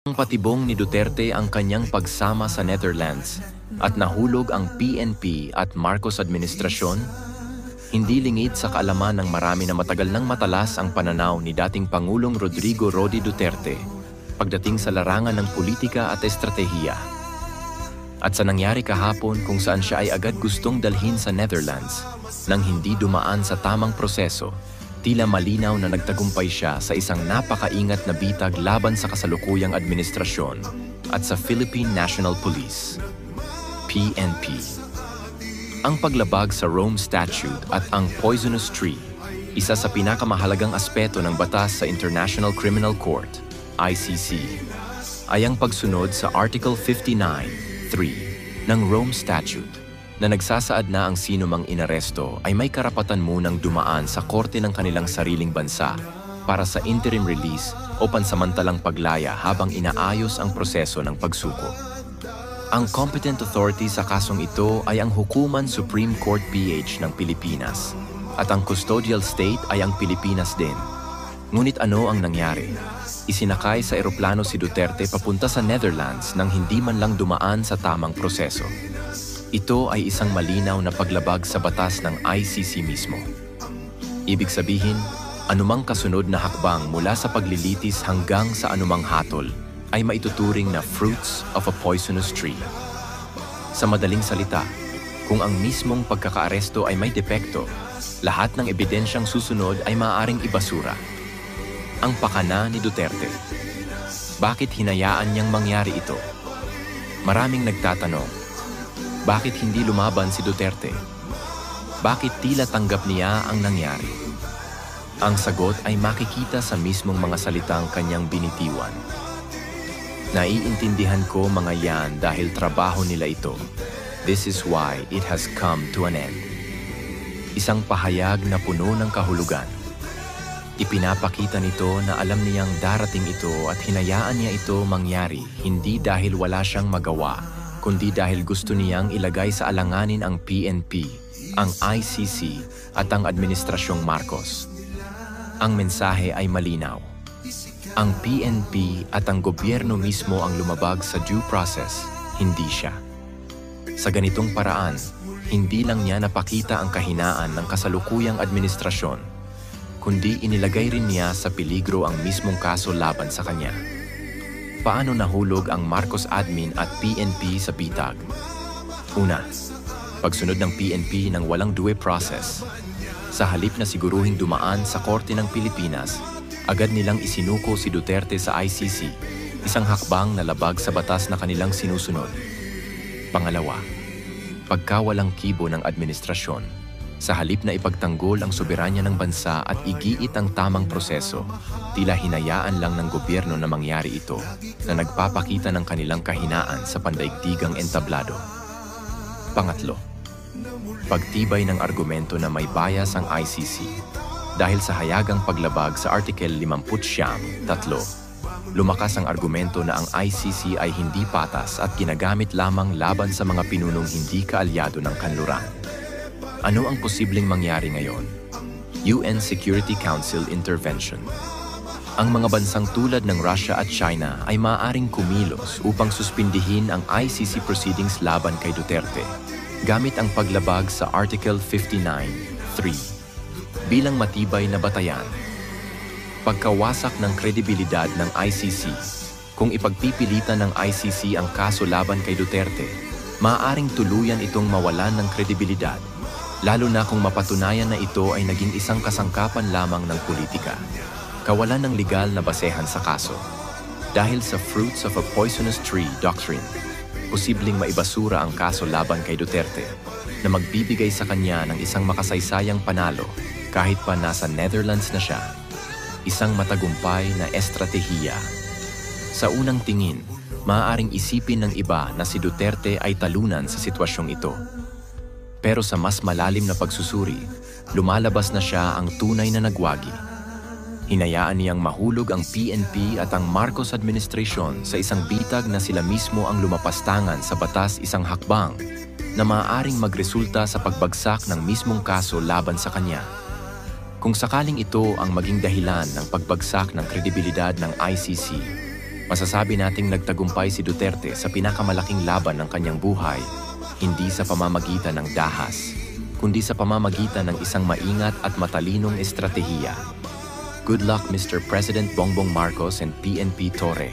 Patibong ni Duterte ang kanyang pagsama sa Netherlands at nahulog ang PNP at Marcos administrasyon, hindi lingid sa kaalaman ng marami na matagal nang matalas ang pananaw ni dating Pangulong Rodrigo Rody Duterte pagdating sa larangan ng politika at estratehiya. At sa nangyari kahapon kung saan siya ay agad gustong dalhin sa Netherlands nang hindi dumaan sa tamang proseso, tila malinaw na nagtagumpay siya sa isang napakaingat na bitag laban sa kasalukuyang administrasyon at sa Philippine National Police, PNP. Ang paglabag sa Rome Statute at ang Poisonous Tree, isa sa pinakamahalagang aspeto ng batas sa International Criminal Court, ICC, ay ang pagsunod sa Article 59(3) ng Rome Statute na nagsasaad na ang sino mang inaresto ay may karapatan munang dumaan sa korte ng kanilang sariling bansa para sa interim release o pansamantalang paglaya habang inaayos ang proseso ng pagsuko. Ang competent authority sa kasong ito ay ang Hukuman Supreme Court PH ng Pilipinas at ang custodial state ay ang Pilipinas din. Ngunit ano ang nangyari? Isinakay sa eroplano si Duterte papunta sa Netherlands nang hindi man lang dumaan sa tamang proseso. Ito ay isang malinaw na paglabag sa batas ng ICC mismo. Ibig sabihin, anumang kasunod na hakbang mula sa paglilitis hanggang sa anumang hatol ay maituturing na fruits of a poisonous tree. Sa madaling salita, kung ang mismong pagkakaaresto ay may depekto, lahat ng ebidensyang susunod ay maaaring ibasura. Ang pakana ni Duterte. Bakit hinayaan niyang mangyari ito? Maraming nagtatanong, bakit hindi lumaban si Duterte? Bakit tila tanggap niya ang nangyari? Ang sagot ay makikita sa mismong mga salitang kanyang binitiwan. Naiintindihan ko mga yan dahil trabaho nila ito. This is why it has come to an end. Isang pahayag na puno ng kahulugan. Ipinapakita nito na alam niyang darating ito at hinayaan niya ito mangyari hindi dahil wala siyang magawa, kundi dahil gusto niyang ilagay sa alanganin ang PNP, ang ICC at ang Administrasyong Marcos. Ang mensahe ay malinaw. Ang PNP at ang gobyerno mismo ang lumabag sa due process, hindi siya. Sa ganitong paraan, hindi lang niya napakita ang kahinaan ng kasalukuyang administrasyon, kundi inilagay rin niya sa peligro ang mismong kaso laban sa kanya. Paano nahulog ang Marcos admin at PNP sa bitag? Una, pagsunod ng PNP ng walang due process. Sa halip na siguruhing dumaan sa Korte ng Pilipinas, agad nilang isinuko si Duterte sa ICC, isang hakbang na labag sa batas na kanilang sinusunod. Pangalawa, pagkawalang kibo ng administrasyon. Sa halip na ipagtanggol ang soberanya ng bansa at igiit ang tamang proseso, tila hinayaan lang ng gobyerno na mangyari ito na nagpapakita ng kanilang kahinaan sa pandaigdigang entablado. Pangatlo, pagtibay ng argumento na may bias ang ICC. Dahil sa hayagang paglabag sa Article 59(3), lumakas ang argumento na ang ICC ay hindi patas at ginagamit lamang laban sa mga pinunong hindi kaalyado ng kanluran. Ano ang posibleng mangyari ngayon? UN Security Council Intervention. Ang mga bansang tulad ng Russia at China ay maaaring kumilos upang suspindihin ang ICC proceedings laban kay Duterte gamit ang paglabag sa Article 59(3) bilang matibay na batayan. Pagkawasak ng kredibilidad ng ICC. Kung ipagpipilitan ng ICC ang kaso laban kay Duterte, maaaring tuluyan itong mawalan ng kredibilidad, lalo na kung mapatunayan na ito ay naging isang kasangkapan lamang ng politika. Kawalan ng legal na basehan sa kaso. Dahil sa fruits of a poisonous tree doctrine, posibleng maibasura ang kaso laban kay Duterte na magbibigay sa kanya ng isang makasaysayang panalo kahit pa nasa Netherlands na siya. Isang matagumpay na estratehiya. Sa unang tingin, maaaring isipin ng iba na si Duterte ay talunan sa sitwasyong ito. Pero sa mas malalim na pagsusuri, lumalabas na siya ang tunay na nagwagi. Hinayaan niyang mahulog ang PNP at ang Marcos administration sa isang bitag na sila mismo ang lumapastangan sa batas, isang hakbang na maaaring magresulta sa pagbagsak ng mismong kaso laban sa kanya. Kung sakaling ito ang maging dahilan ng pagbagsak ng kredibilidad ng ICC, Masasabi nating nagtagumpay si Duterte sa pinakamalaking laban ng kanyang buhay, hindi sa pamamagitan ng dahas, kundi sa pamamagitan ng isang maingat at matalinong estratehiya. Good luck, Mr. President Bongbong Marcos and PNP Torre.